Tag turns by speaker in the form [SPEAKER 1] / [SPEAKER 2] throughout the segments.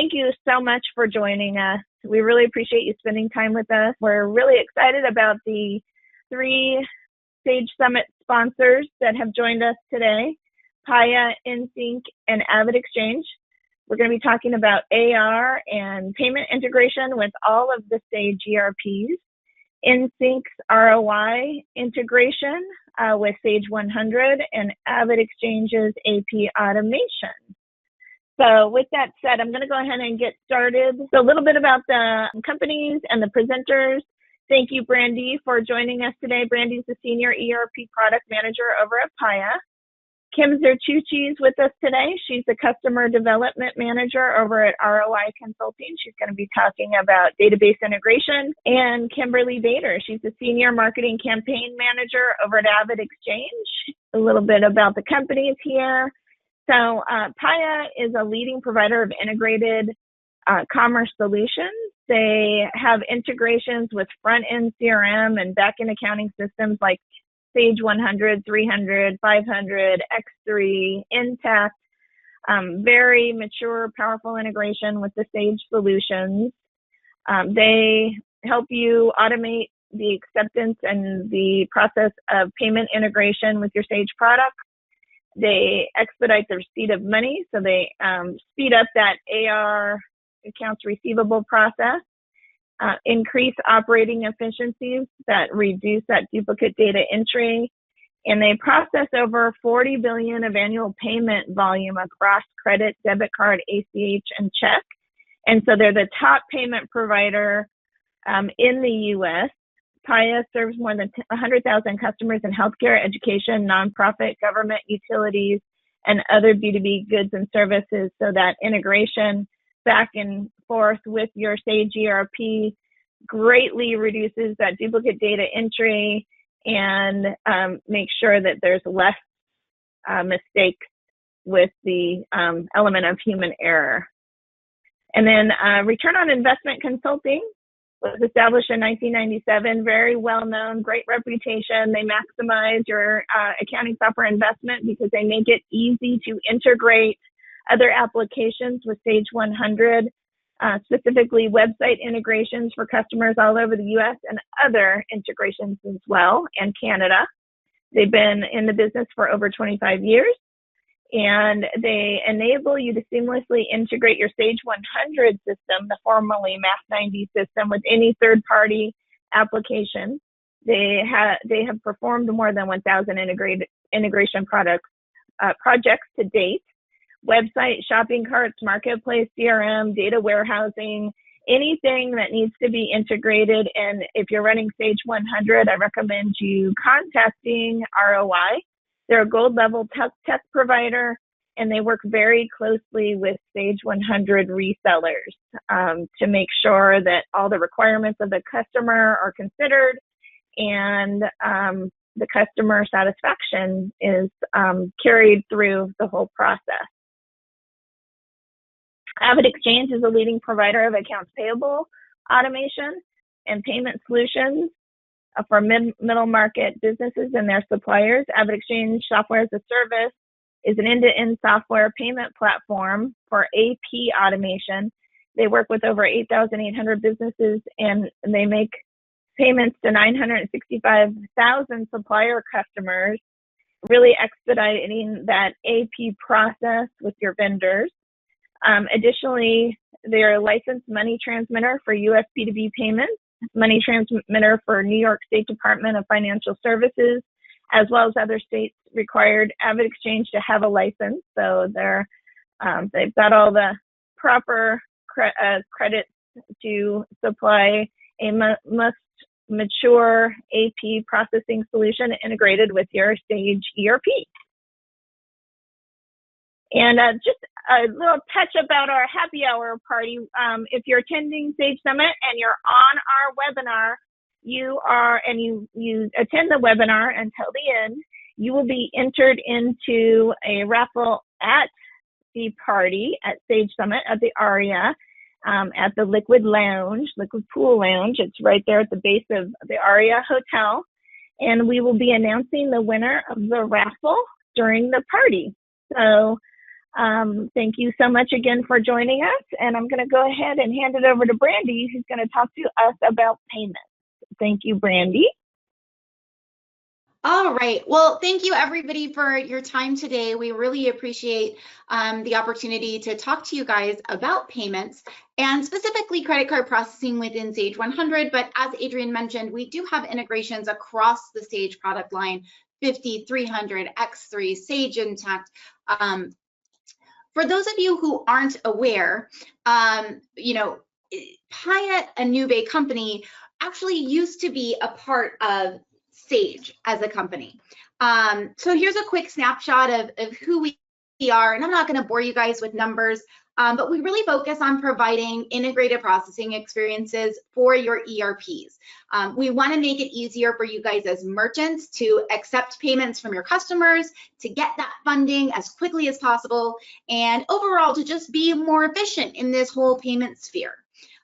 [SPEAKER 1] thank you so much for joining us. We really appreciate you spending time with us. We're really excited about the 3 Sage Summit sponsors that have joined us today, Paya, InSync, and AvidXchange. We're going to be talking about AR and payment integration with all of the Sage ERPs, InSync's ROI integration with Sage 100, and AvidXchange's AP automation. So with that said, I'm going to go ahead and get started. So a little bit about the companies and the presenters. Thank you, Brandy, for joining us today. Brandy's the Senior ERP Product Manager over at Paya. Kim Zertucci is with us today. She's the Customer Development Manager over at ROI Consulting. She's going to be talking about database integration. And Kimberly Bader, she's the Senior Marketing Campaign Manager over at AvidXchange. A little bit about the companies here. So Paya is a leading provider of integrated commerce solutions. They have integrations with front-end CRM and back-end accounting systems like Sage 100, 300, 500, X3, Intact. Very mature, powerful integration with the Sage solutions. They help you automate the acceptance and the process of payment integration with your Sage products. They expedite the receipt of money, so they speed up that AR accounts receivable process, increase operating efficiencies that reduce that duplicate data entry, and they process over 40 billion of annual payment volume across credit, debit card, ACH, and check. And so they're the top payment provider in the U.S. Paya serves more than 100,000 customers in healthcare, education, nonprofit, government, utilities, and other B2B goods and services. So that integration back and forth with your Sage ERP greatly reduces that duplicate data entry and makes sure that there's less mistakes with the element of human error. And then Return on Investment Consulting was established in 1997, very well-known, great reputation. They maximize your accounting software investment because they make it easy to integrate other applications with Sage 100, specifically website integrations for customers all over the U.S. and other integrations as well, and Canada. They've been in the business for over 25 years. And they enable you to seamlessly integrate your Sage 100 system, the formerly Math 90 system, with any third-party application. They have performed more than 1,000 integration projects to date. Website, shopping carts, marketplace, CRM, data warehousing, anything that needs to be integrated. And if you're running Sage 100, I recommend you contacting ROI. They're a gold level tech provider, and they work very closely with Sage 100 resellers to make sure that all the requirements of the customer are considered and the customer satisfaction is carried through the whole process. AvidXchange is a leading provider of accounts payable automation and payment solutions for middle market businesses and their suppliers. AvidXchange Software as a Service is an end-to-end software payment platform for AP automation. They work with over 8,800 businesses, and they make payments to 965,000 supplier customers, really expediting that AP process with your vendors. Additionally, they're a licensed money transmitter for U.S. B2B payments, money transmitter for New York State Department of Financial Services, as well as other states required AvidXchange to have a license. So they've got all the proper credits to supply a most mature AP processing solution integrated with your Sage ERP. And just a little touch about our happy hour party. If you're attending Sage Summit and you're on our webinar, you attend the webinar until the end, you will be entered into a raffle at the party at Sage Summit at the ARIA, at the Liquid Pool Lounge. It's right there at the base of the ARIA Hotel. And we will be announcing the winner of the raffle during the party. So Thank you so much again for joining us. And I'm going to go ahead and hand it over to Brandy, who's going to talk to us about payments. Thank you, Brandy.
[SPEAKER 2] All right. Well, thank you everybody for your time today. We really appreciate the opportunity to talk to you guys about payments and specifically credit card processing within Sage 100. But as Adrienne mentioned, we do have integrations across the Sage product line, 50, 300, X3, Sage Intacct. For those of you who aren't aware, you know, Paya, a Nube company, actually used to be a part of Sage as a company. So here's a quick snapshot of who we are, and I'm not going to bore you guys with numbers, but we really focus on providing integrated processing experiences for your ERPs. We want to make it easier for you guys as merchants to accept payments from your customers, to get that funding as quickly as possible, and overall to just be more efficient in this whole payment sphere.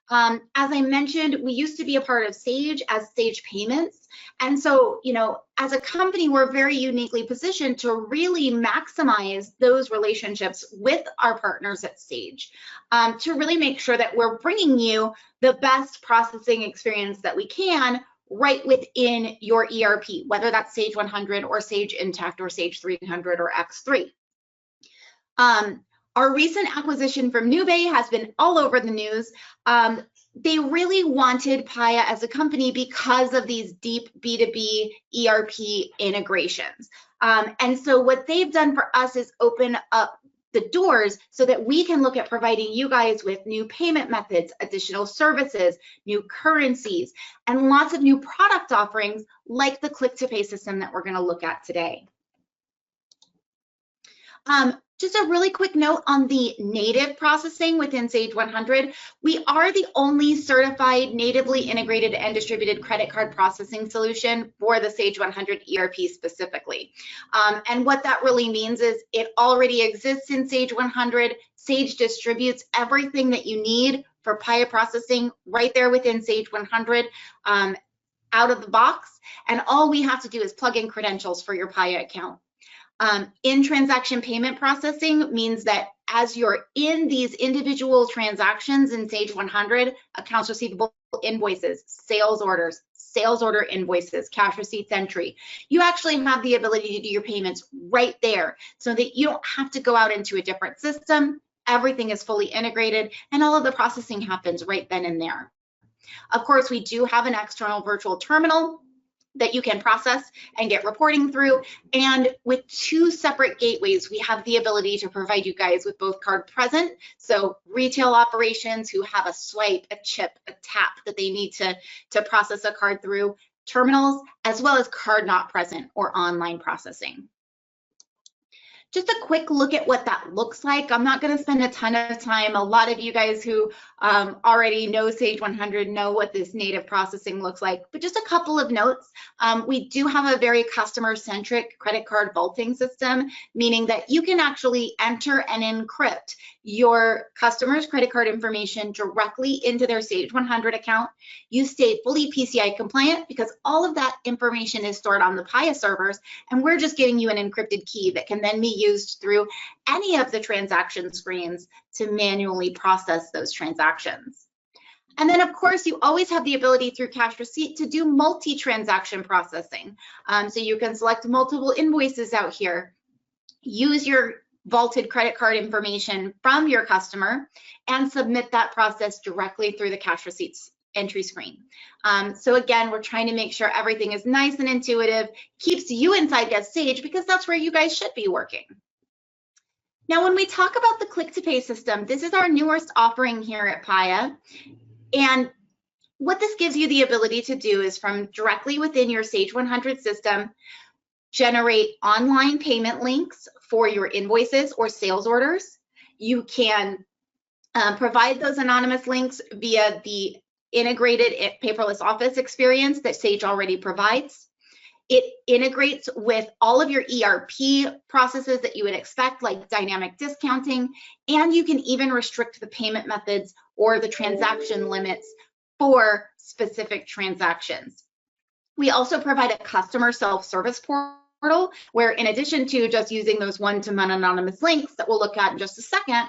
[SPEAKER 2] As I mentioned, we used to be a part of Sage as Sage Payments. And so, you know, as a company, we're very uniquely positioned to really maximize those relationships with our partners at Sage, to really make sure that we're bringing you the best processing experience that we can right within your ERP, whether that's Sage 100 or Sage Intacct or Sage 300 or X3. Our recent acquisition from Nube has been all over the news. They really wanted Paya as a company because of these deep B2B ERP integrations. And so what they've done for us is open up the doors so that we can look at providing you guys with new payment methods, additional services, new currencies, and lots of new product offerings like the click-to-pay system that we're going to look at today. Just a really quick note on the native processing within Sage 100. We are the only certified natively integrated and distributed credit card processing solution for the Sage 100 ERP specifically. And what that really means is it already exists in Sage 100. Sage distributes everything that you need for Paya processing right there within Sage 100 out of the box. And all we have to do is plug in credentials for your Paya account. In transaction payment processing means that as you're in these individual transactions in Sage 100, accounts receivable invoices, sales orders, sales order invoices, cash receipts entry, you actually have the ability to do your payments right there so that you don't have to go out into a different system. Everything is fully integrated and all of the processing happens right then and there. Of course, we do have an external virtual terminal that you can process and get reporting through. And with two separate gateways, we have the ability to provide you guys with both card present, so retail operations who have a swipe, a chip, a tap that they need to process a card through, terminals, as well as card not present or online processing. Just a quick look at what that looks like. I'm not going to spend a ton of time. A lot of you guys who already know Sage 100 know what this native processing looks like, but just a couple of notes. We do have a very customer-centric credit card vaulting system, meaning that you can actually enter and encrypt your customer's credit card information directly into their Sage 100 account. You stay fully PCI compliant because all of that information is stored on the Paya servers, and we're just giving you an encrypted key that can then be used through any of the transaction screens to manually process those transactions. And then, of course, you always have the ability through cash receipt to do multi-transaction processing. So you can select multiple invoices out here, use your vaulted credit card information from your customer, and submit that process directly through the cash receipts entry screen. So again, we're trying to make sure everything is nice and intuitive, keeps you inside Get Sage because that's where you guys should be working. Now, when we talk about the click-to-pay system, this is our newest offering here at Paya. And what this gives you the ability to do is from directly within your Sage 100 system, generate online payment links for your invoices or sales orders. You can provide those anonymous links via the integrated paperless office experience that Sage already provides. It integrates with all of your ERP processes that you would expect, like dynamic discounting, and you can even restrict the payment methods or the transaction limits for specific transactions. We also provide a customer self-service portal portal, where in addition to just using those one-to-one anonymous links that we'll look at in just a second,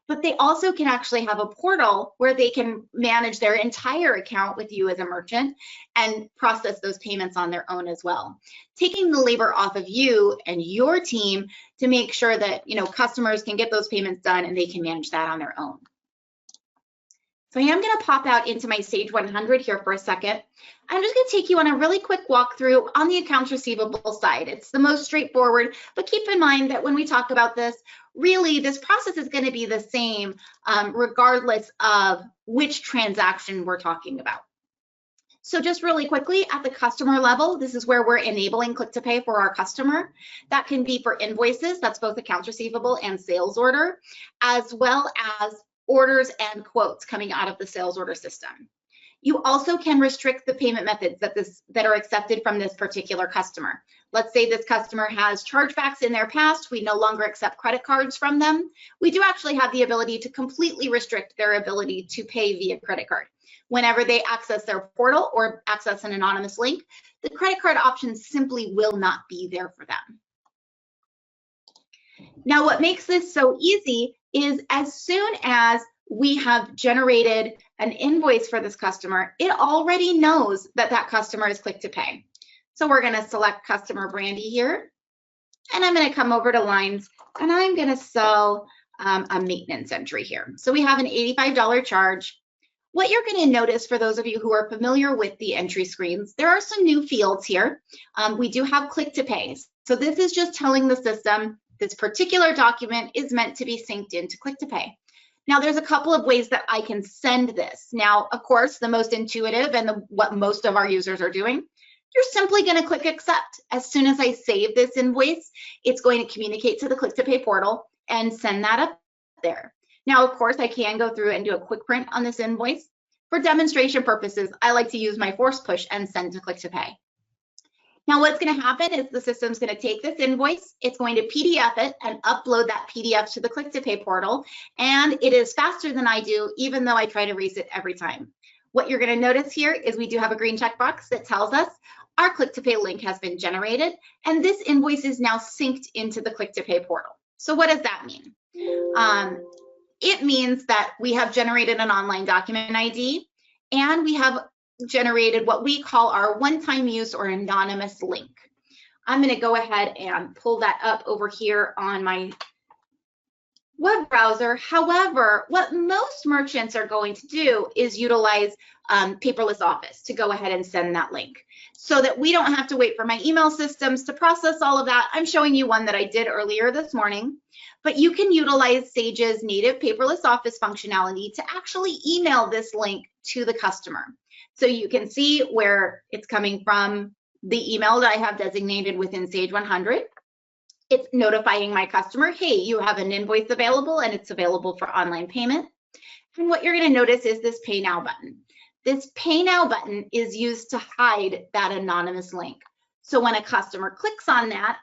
[SPEAKER 2] but they also can actually have a portal where they can manage their entire account with you as a merchant and process those payments on their own as well, taking the labor off of you and your team to make sure that, you know, customers can get those payments done and they can manage that on their own. So I am going to pop out into my Sage 100 here for a second. I'm just going to take you on a really quick walkthrough on the accounts receivable side. It's the most straightforward, but keep in mind that when we talk about this, really this process is going to be the same regardless of which transaction we're talking about. So just really quickly at the customer level, this is where we're enabling click to pay for our customer. That can be for invoices, that's both accounts receivable and sales order, as well as orders and quotes coming out of the sales order system. You also can restrict the payment methods that are accepted from this particular customer. Let's say this customer has chargebacks in their past, we no longer accept credit cards from them. We do actually have the ability to completely restrict their ability to pay via credit card. Whenever they access their portal or access an anonymous link, the credit card option simply will not be there for them. Now, what makes this so easy is as soon as we have generated an invoice for this customer, it already knows that that customer is click to pay. So we're going to select customer Brandy here, and I'm going to come over to lines, and I'm going to sell a maintenance entry here. So we have an $85 charge. What you're going to notice, for those of you who are familiar with the entry screens, there are some new fields here. We do have click to pay. So this is just telling the system this particular document is meant to be synced into click to pay. Now, there's a couple of ways that I can send this. Now, of course, the most intuitive and what most of our users are doing, you're simply going to click accept. As soon as I save this invoice, it's going to communicate to the click to pay portal and send that up there. Now, of course, I can go through and do a quick print on this invoice. For demonstration purposes, I like to use my force push and send to click to pay. Now, what's going to happen is the system's going to take this invoice, it's going to PDF it and upload that PDF to the click to pay portal, and it is faster than I do, even though I try to erase it every time. What you're going to notice here is we do have a green checkbox that tells us our click to pay link has been generated, and this invoice is now synced into the click to pay portal. So what does that mean? It means that we have generated an online document ID, and we have generated what we call our one-time use or anonymous link. I'm going to go ahead and pull that up over here on my web browser. However, what most merchants are going to do is utilize paperless office to go ahead and send that link so that we don't have to wait for my email systems to process all of that. I'm showing you one that I did earlier this morning, but you can utilize Sage's native paperless office functionality to actually email this link to the customer. So you can see where it's coming from, the email that I have designated within Sage 100. It's notifying my customer, hey, you have an invoice available and it's available for online payment. And what you're going to notice is this Pay Now button. This Pay Now button is used to hide that anonymous link. So when a customer clicks on that,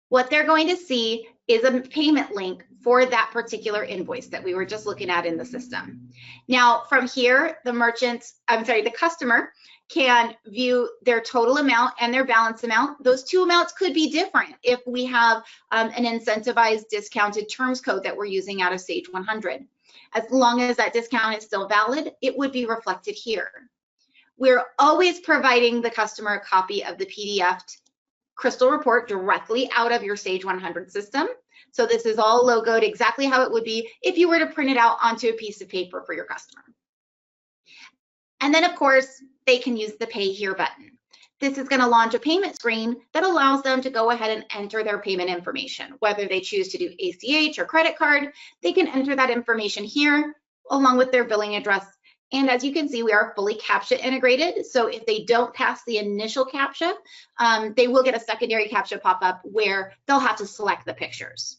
[SPEAKER 2] what they're going to see is a payment link for that particular invoice that we were just looking at in the system. Now, from here, the customer can view their total amount and their balance amount. Those two amounts could be different if we have an incentivized discounted terms code that we're using out of Sage 100. As long as that discount is still valid, it would be reflected here. We're always providing the customer a copy of the PDF Crystal report directly out of your Sage 100 system. So this is all logoed exactly how it would be if you were to print it out onto a piece of paper for your customer. And then, of course, they can use the Pay Here button. This is going to launch a payment screen that allows them to go ahead and enter their payment information. Whether they choose to do ACH or credit card, they can enter that information here along with their billing address. And as you can see, we are fully CAPTCHA integrated. So if they don't pass the initial CAPTCHA, they will get a secondary CAPTCHA pop-up where they'll have to select the pictures.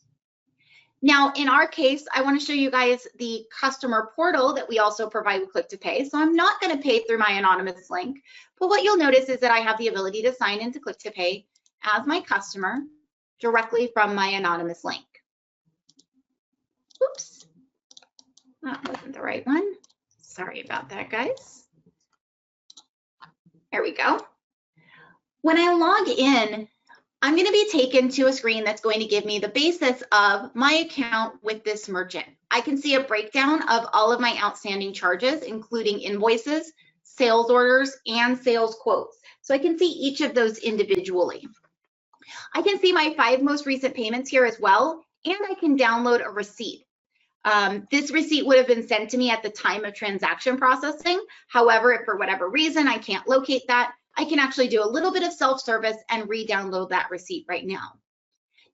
[SPEAKER 2] Now, in our case, I want to show you guys the customer portal that we also provide with Click to Pay. So I'm not going to pay through my anonymous link, but what you'll notice is that I have the ability to sign into Click to Pay as my customer directly from my anonymous link. Oops, that wasn't the right one. Sorry about that, guys. There we go. When I log in, I'm going to be taken to a screen that's going to give me the basis of my account with this merchant. I can see a breakdown of all of my outstanding charges, including invoices, sales orders, and sales quotes. So I can see each of those individually. I can see my 5 most recent payments here as well, and I can download a receipt. This receipt would have been sent to me at the time of transaction processing. However, if for whatever reason I can't locate that, I can actually do a little bit of self-service and re-download that receipt right now.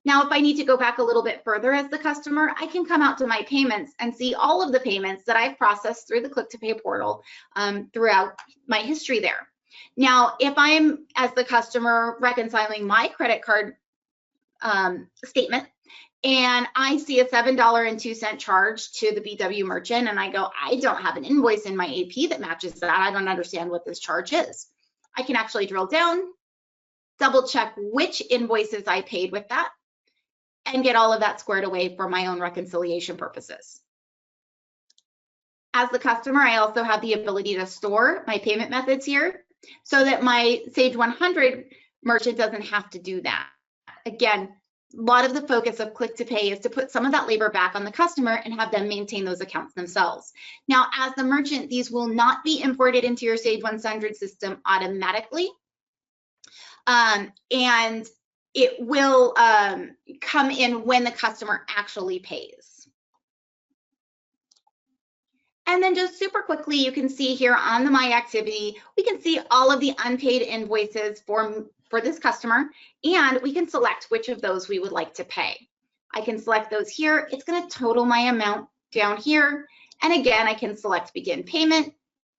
[SPEAKER 2] Now, if I need to go back a little bit further as the customer, I can come out to my payments and see all of the payments that I've processed through the Click to Pay portal throughout my history there. Now, if I'm, as the customer, reconciling my credit card statement, and I see a $7.02 charge to the BW merchant, and I go, I don't have an invoice in my AP that matches that. I don't understand what this charge is. I can actually drill down, double check which invoices I paid with that, and get all of that squared away for my own reconciliation purposes. As the customer, I also have the ability to store my payment methods here so that my Sage 100 merchant doesn't have to do that. Again, a lot of the focus of Click to Pay is to put some of that labor back on the customer and have them maintain those accounts themselves. Now, as the merchant, these will not be imported into your Sage 100 system automatically. And it will come in when the customer actually pays. And then just super quickly, you can see here on the My Activity, we can see all of the unpaid invoices for this customer, and we can select which of those we would like to pay. I can select those here. It's going to total my amount down here. And again, I can select Begin Payment.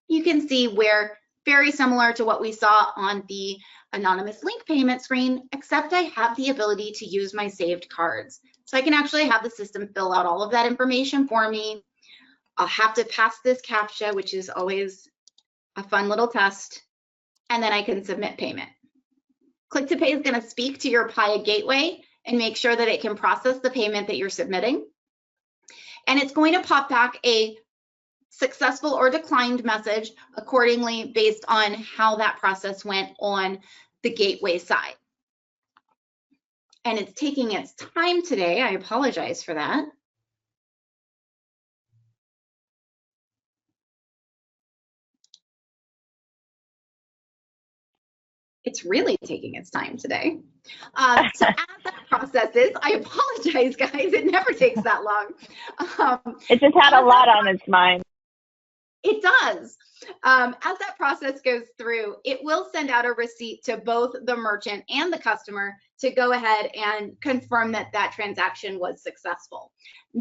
[SPEAKER 2] You can see where, very similar to what we saw on the anonymous link payment screen, except I have the ability to use my saved cards. So I can actually have the system fill out all of that information for me. I'll have to pass this CAPTCHA, which is always a fun little test, and then I can submit payment. Click to Pay is going to speak to your Paya gateway and make sure that it can process the payment that you're submitting. And it's going to pop back a successful or declined message accordingly based on how that process went on the gateway side. And it's taking its time today. I apologize for that. It's really taking its time today. So as that processes, I apologize, guys. It never takes that long.
[SPEAKER 1] It just had a lot on its mind.
[SPEAKER 2] It does. As that process goes through, it will send out a receipt to both the merchant and the customer to go ahead and confirm that that transaction was successful.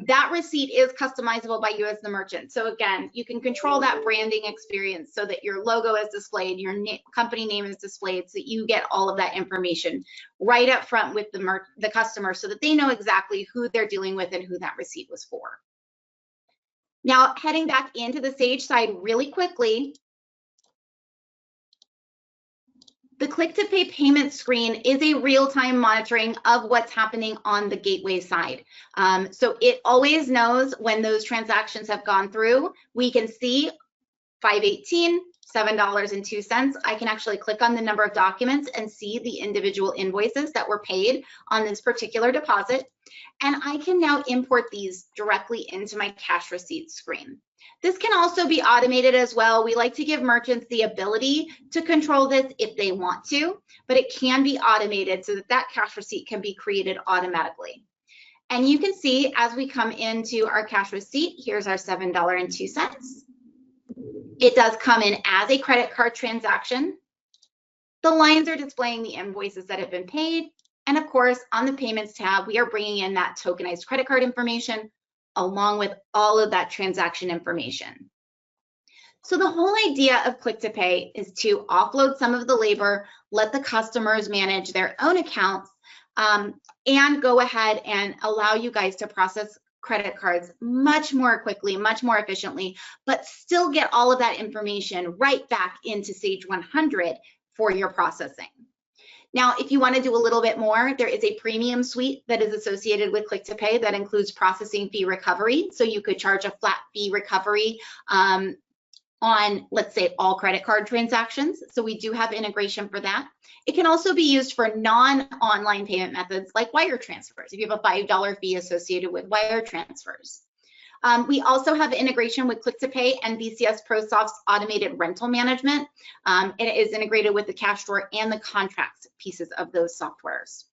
[SPEAKER 2] That receipt is customizable by you as the merchant. So again, you can control that branding experience so that your logo is displayed, your company name is displayed, so that you get all of that information right up front with the customer so that they know exactly who they're dealing with and who that receipt was for. Now, heading back into the Sage side really quickly, the Click to Pay payment screen is a real-time monitoring of what's happening on the gateway side. So it always knows when those transactions have gone through. We can see 518, $7.02. I can actually click on the number of documents and see the individual invoices that were paid on this particular deposit. And I can now import these directly into my cash receipts screen. This can also be automated as well. We like to give merchants the ability to control this if they want to, but it can be automated so that that cash receipt can be created automatically. And you can see as we come into our cash receipt, here's our $7.02. It does come in as a credit card transaction. The lines are displaying the invoices that have been paid. And of course, on the Payments tab, we are bringing in that tokenized credit card information along with all of that transaction information. So the whole idea of Click to Pay is to offload some of the labor, let the customers manage their own accounts, and go ahead and allow you guys to process credit cards much more quickly, much more efficiently, but still get all of that information right back into Sage 100 for your processing. Now, if you want to do a little bit more, there is a premium suite that is associated with Click to Pay that includes processing fee recovery. So you could charge a flat fee recovery on, let's say, all credit card transactions. So we do have integration for that. It can also be used for non-online payment methods like wire transfers, if you have a $5 fee associated with wire transfers. We also have integration with Click to Pay and BCS ProSoft's automated rental management. It is integrated with the cash drawer and the contracts pieces of those softwares.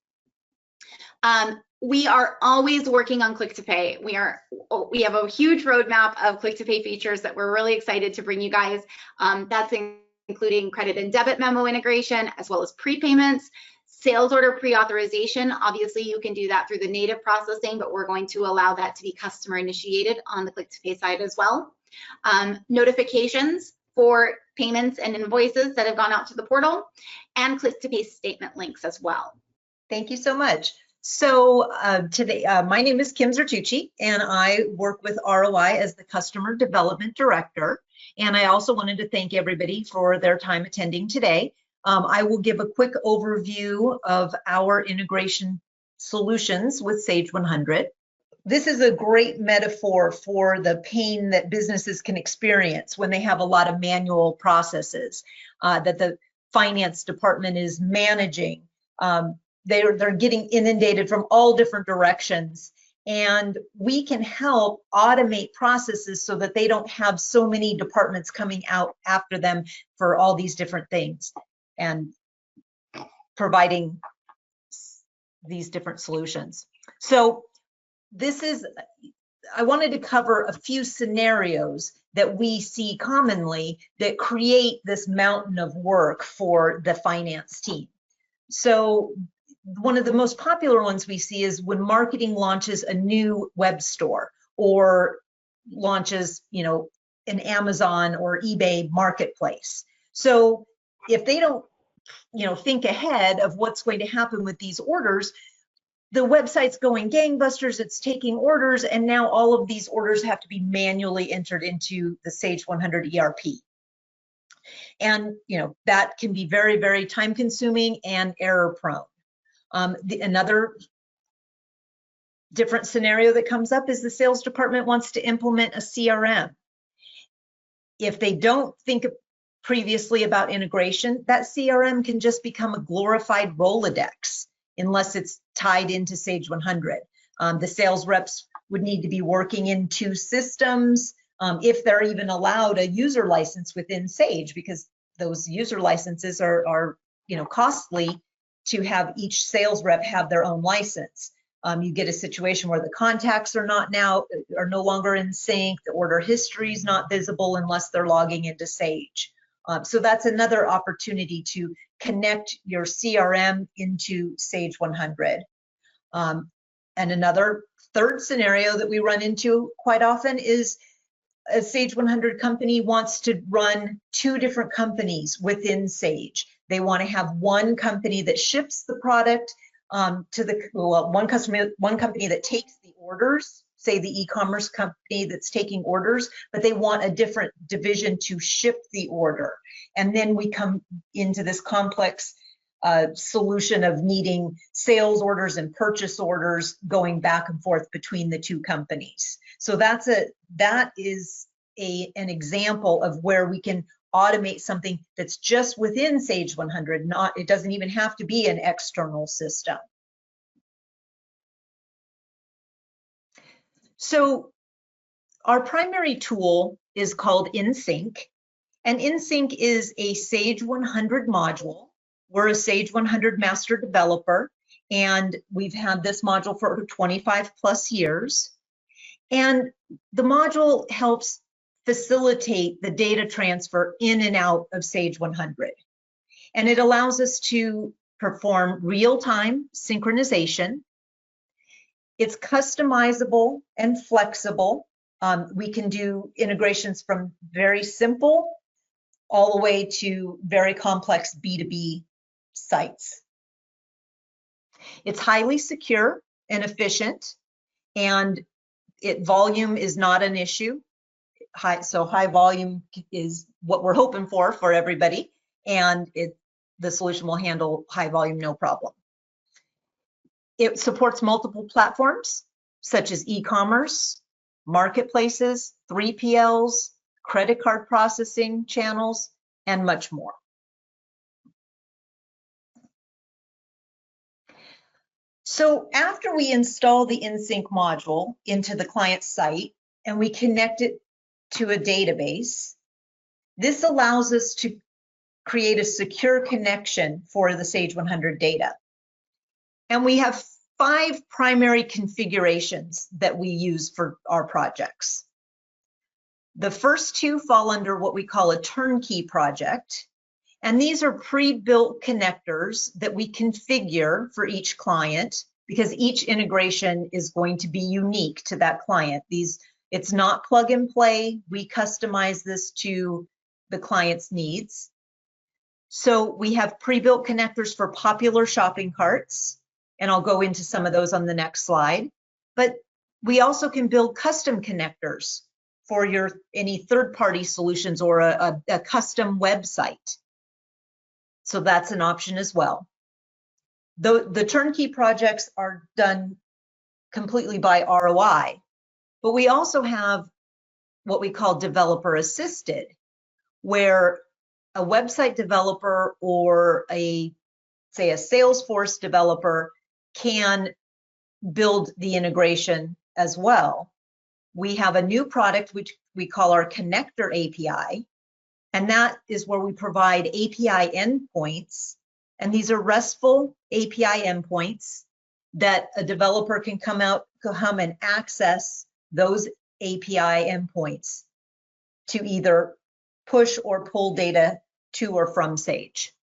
[SPEAKER 2] We are always working on Click to Pay. We have a huge roadmap of Click to Pay features that we're really excited to bring you guys. That's including credit and debit memo integration, as well as prepayments, sales order pre-authorization. Obviously, you can do that through the native processing, but we're going to allow that to be customer initiated on the Click to Pay side as well. Notifications for payments and invoices that have gone out to the portal, and Click to Pay statement links as well.
[SPEAKER 3] Thank you so much. So today, my name is Kim Zertucci, and I work with ROI as the Customer Development Director. And I also wanted to thank everybody for their time attending today. I will give a quick overview of our integration solutions with Sage 100. This is a great metaphor for the pain that businesses can experience when they have a lot of manual processes that the finance department is managing. They're getting inundated from all different directions, and we can help automate processes so that they don't have so many departments coming out after them for all these different things, and providing these different solutions. So I wanted to cover a few scenarios that we see commonly that create this mountain of work for the finance team. So one of the most popular ones we see is when marketing launches a new web store or launches, an Amazon or eBay marketplace. So if they don't, think ahead of what's going to happen with these orders, the website's going gangbusters, it's taking orders, and now all of these orders have to be manually entered into the Sage 100 ERP. And, that can be very, very time consuming and error prone. Another different scenario that comes up is the sales department wants to implement a CRM. If they don't think previously about integration, that CRM can just become a glorified Rolodex unless it's tied into Sage 100. The sales reps would need to be working in two systems if they're even allowed a user license within Sage, because those user licenses are costly to have each sales rep have their own license. You get a situation where the contacts are no longer in sync, the order history is not visible unless they're logging into Sage. So that's another opportunity to connect your CRM into Sage 100. And another third scenario that we run into quite often is a Sage 100 company wants to run two different companies within Sage. They want to have one company that ships the product one company that takes the orders, say the e-commerce company that's taking orders, but they want a different division to ship the order. And then we come into this complex solution of needing sales orders and purchase orders going back and forth between the two companies. So that is an example of where we can automate something that's just within Sage 100. It doesn't even have to be an external system. So our primary tool is called InSync, and InSync is a Sage 100 module. We're a Sage 100 master developer, and we've had this module for 25 plus years. And the module helps facilitate the data transfer in and out of Sage 100. And it allows us to perform real-time synchronization. It's customizable and flexible. We can do integrations from very simple all the way to very complex B2B sites. It's highly secure and efficient, and volume is not an issue. High volume is what we're hoping for everybody, and the solution will handle high volume no problem. It supports multiple platforms such as e-commerce, marketplaces, 3PLs, credit card processing channels, and much more. So after we install the InSync module into the client site and we connect it to a database, this allows us to create a secure connection for the Sage 100 data. And we have 5 primary configurations that we use for our projects. The first 2 fall under what we call a turnkey project. And these are pre-built connectors that we configure for each client because each integration is going to be unique to that client. It's not plug and play. We customize this to the client's needs. So we have pre-built connectors for popular shopping carts, and I'll go into some of those on the next slide. But we also can build custom connectors for any third-party solutions or a custom website. So that's an option as well. The turnkey projects are done completely by ROI, but we also have what we call developer assisted, where a website developer or say a Salesforce developer can build the integration as well. We have a new product which we call our connector API. And that is where we provide API endpoints. And these are RESTful API endpoints that a developer can come and access those API endpoints to either push or pull data to or from Sage.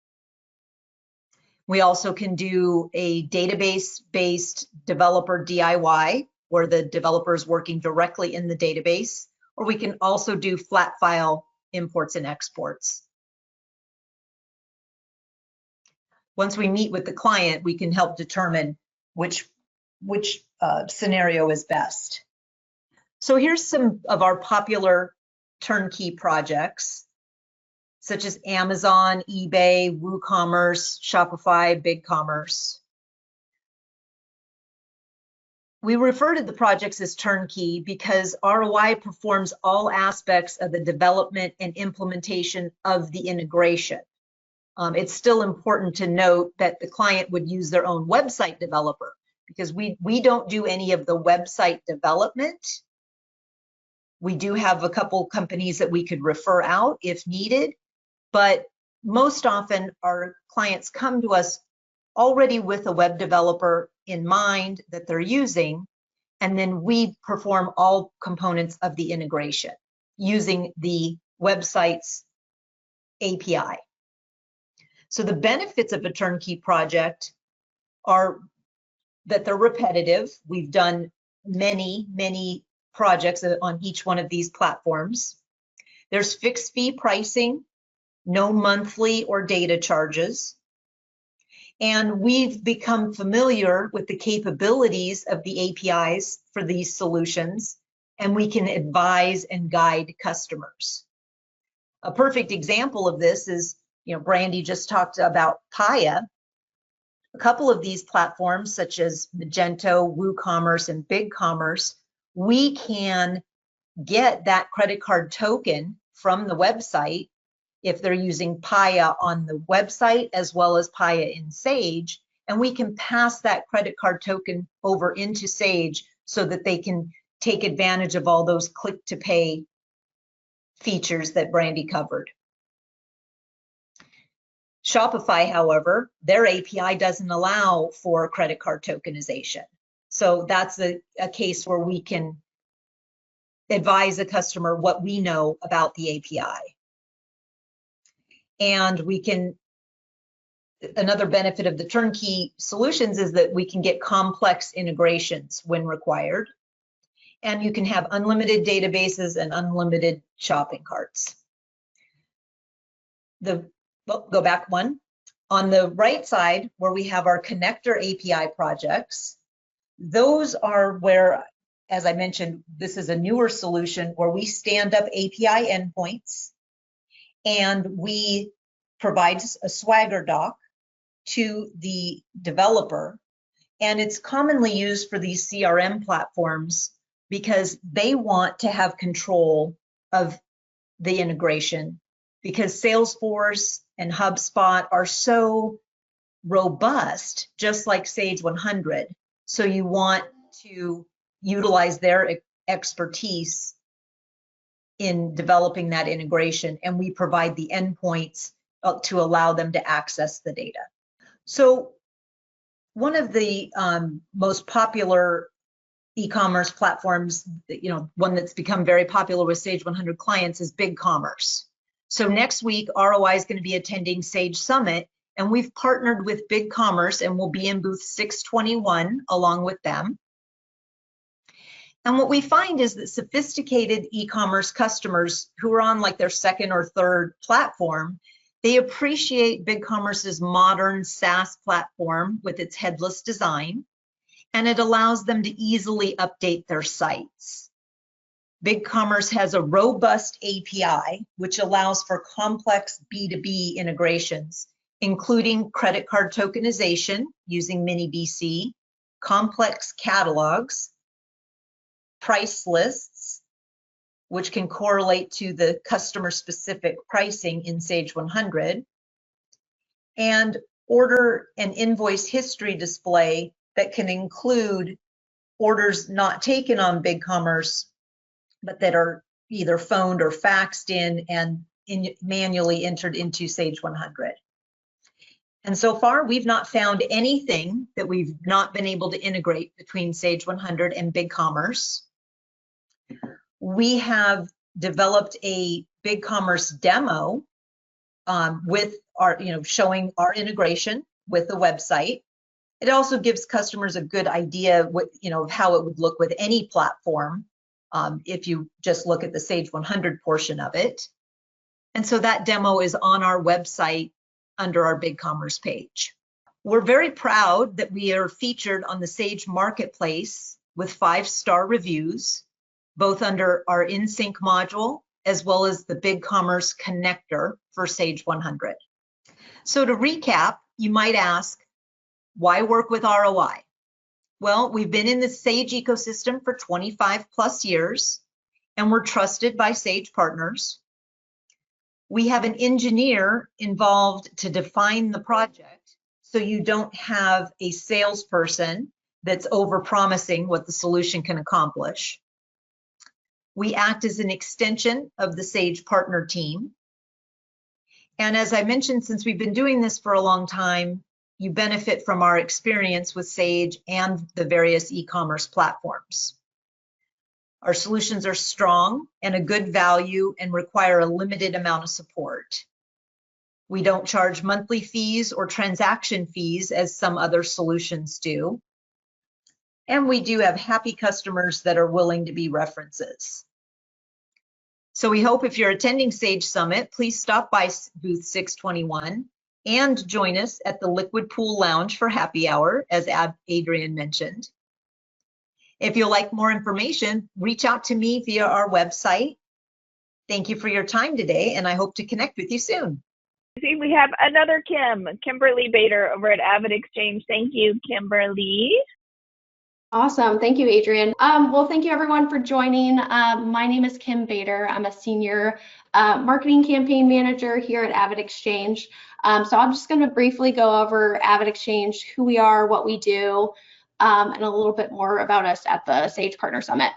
[SPEAKER 3] We also can do a database-based developer DIY, where the developer is working directly in the database, or we can also do flat file imports and exports. Once we meet with the client, we can help determine which scenario is best. So here's some of our popular turnkey projects, such as Amazon, eBay, WooCommerce, Shopify, BigCommerce. We refer to the projects as turnkey because ROI performs all aspects of the development and implementation of the integration. It's still important to note that the client would use their own website developer because we don't do any of the website development. We do have a couple companies that we could refer out if needed, but most often our clients come to us already with a web developer in mind that they're using, and then we perform all components of the integration using the website's API. So the benefits of a turnkey project are that they're repetitive. We've done many projects on each one of these platforms. There's fixed fee pricing, no monthly or data charges. And we've become familiar with the capabilities of the APIs for these solutions, and we can advise and guide customers. A perfect example of this is, Brandy just talked about Paya. A couple of these platforms, such as Magento, WooCommerce, and BigCommerce, we can get that credit card token from the website if they're using Paya on the website as well as Paya in Sage, and we can pass that credit card token over into Sage so that they can take advantage of all those click to pay features that Brandy covered. Shopify, however, their API doesn't allow for credit card tokenization. So that's a case where we can advise a customer what we know about the API. And another benefit of the turnkey solutions is that we can get complex integrations when required. And you can have unlimited databases and unlimited shopping carts. Go back one. On the right side, where we have our connector API projects, those are where, as I mentioned, this is a newer solution where we stand up API endpoints and we provide a Swagger doc to the developer. And it's commonly used for these CRM platforms because they want to have control of the integration because Salesforce and HubSpot are so robust, just like Sage 100. So you want to utilize their expertise in developing that integration, and we provide the endpoints to allow them to access the data. So one of the most popular e-commerce platforms, one that's become very popular with Sage 100 clients is BigCommerce. So next week, ROI is going to be attending Sage Summit, and we've partnered with BigCommerce and we'll be in booth 621 along with them. And what we find is that sophisticated e-commerce customers who are on like their second or third platform, they appreciate BigCommerce's modern SaaS platform with its headless design, and it allows them to easily update their sites. BigCommerce has a robust API, which allows for complex B2B integrations, including credit card tokenization using MiniBC, complex catalogs, price lists, which can correlate to the customer-specific pricing in Sage 100, and order and invoice history display that can include orders not taken on BigCommerce, but that are either phoned or faxed in and manually entered into Sage 100. And so far, we've not found anything that we've not been able to integrate between Sage 100 and BigCommerce. We have developed a BigCommerce demo with our, showing our integration with the website. It also gives customers a good idea of how it would look with any platform if you just look at the Sage 100 portion of it. And so that demo is on our website under our BigCommerce page. We're very proud that we are featured on the Sage Marketplace with 5-star reviews, both under our InSync module as well as the BigCommerce connector for Sage 100. So to recap, you might ask, why work with ROI? Well, we've been in the Sage ecosystem for 25 plus years, and we're trusted by Sage partners. We have an engineer involved to define the project, so you don't have a salesperson that's over-promising what the solution can accomplish. We act as an extension of the Sage partner team. And as I mentioned, since we've been doing this for a long time, you benefit from our experience with Sage and the various e-commerce platforms. Our solutions are strong and a good value and require a limited amount of support. We don't charge monthly fees or transaction fees as some other solutions do. And we do have happy customers that are willing to be references. So we hope if you're attending Sage Summit, please stop by booth 621 and join us at the Liquid Pool Lounge for happy hour, as Adrian mentioned. If you'd like more information, reach out to me via our website. Thank you for your time today, and I hope to connect with you soon.
[SPEAKER 1] See, we have another Kimberly Bader over at Avid Exchange. Thank you, Kimberly.
[SPEAKER 4] Awesome. Thank you, Adrian. Well, thank you everyone for joining. My name is Kim Bader. I'm a senior marketing campaign manager here at Avid Exchange. So I'm just going to briefly go over Avid Exchange, who we are, what we do, and a little bit more about us at the Sage Partner Summit.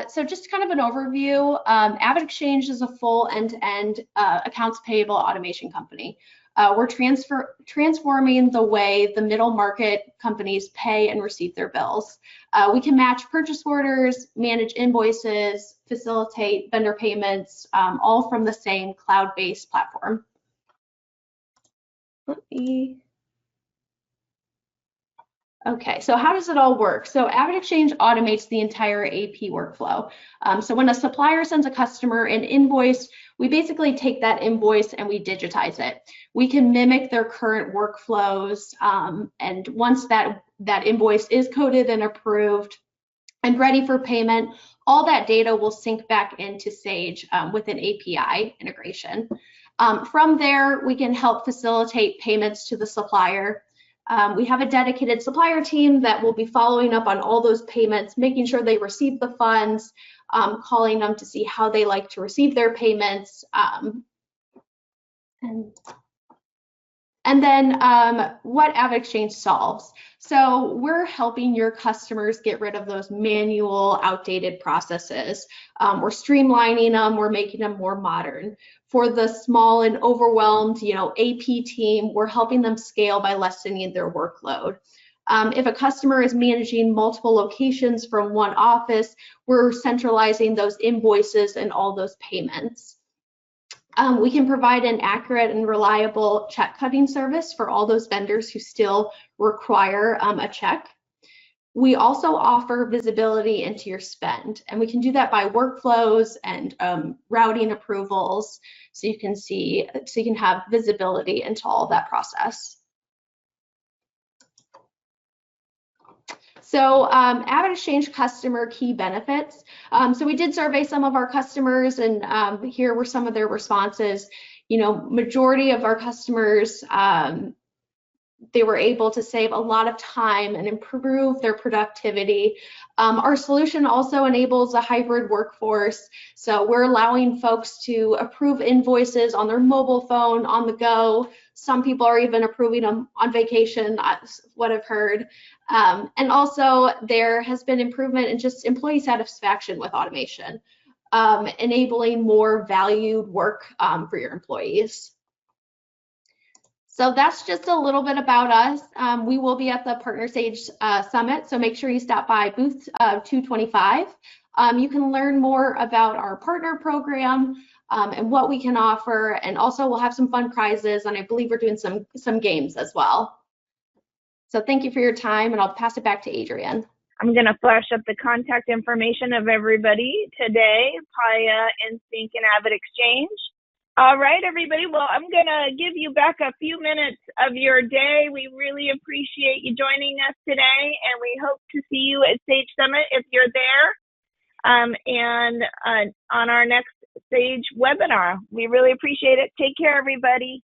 [SPEAKER 4] So just kind of an overview, Avid Exchange is a full end-to-end accounts payable automation company. We're transforming the way the middle market companies pay and receive their bills. We can match purchase orders, manage invoices, facilitate vendor payments, all from the same cloud-based platform. Okay, so how does it all work? So Avid Exchange automates the entire AP workflow. So when a supplier sends a customer an invoice, we basically take that invoice and we digitize it. We can mimic their current workflows, and once that invoice is coded and approved and ready for payment, all that data will sync back into Sage with an API integration. From there, we can help facilitate payments to the supplier. We have a dedicated supplier team that will be following up on all those payments, making sure they receive the funds, calling them to see how they like to receive their payments. And then what AvidXchange solves. So we're helping your customers get rid of those manual, outdated processes. We're streamlining them, we're making them more modern. For the small and overwhelmed, AP team, we're helping them scale by lessening their workload. If a customer is managing multiple locations from one office, we're centralizing those invoices and all those payments. We can provide an accurate and reliable check cutting service for all those vendors who still require a check. We also offer visibility into your spend, and we can do that by workflows and routing approvals, so you can have visibility into all of that process. So AvidXchange customer key benefits. So we did survey some of our customers, and here were some of their responses. Majority of our customers, they were able to save a lot of time and improve their productivity. Our solution also enables a hybrid workforce. So we're allowing folks to approve invoices on their mobile phone, on the go. Some people are even approving them on vacation, that's what I've heard. And also there has been improvement in just employee satisfaction with automation, enabling more valued work for your employees. So that's just a little bit about us. We will be at the Partner Sage Summit, so make sure you stop by booth 225. You can learn more about our partner program and what we can offer, and also we'll have some fun prizes, and I believe we're doing some games as well. So thank you for your time, and I'll pass it back to Adrienne.
[SPEAKER 1] I'm going to flash up the contact information of everybody today, Paya, InSync, and AvidXchange. All right, everybody. Well, I'm going to give you back a few minutes of your day. We really appreciate you joining us today, and we hope to see you at Sage Summit if you're there, and on our next Sage webinar. We really appreciate it. Take care, everybody.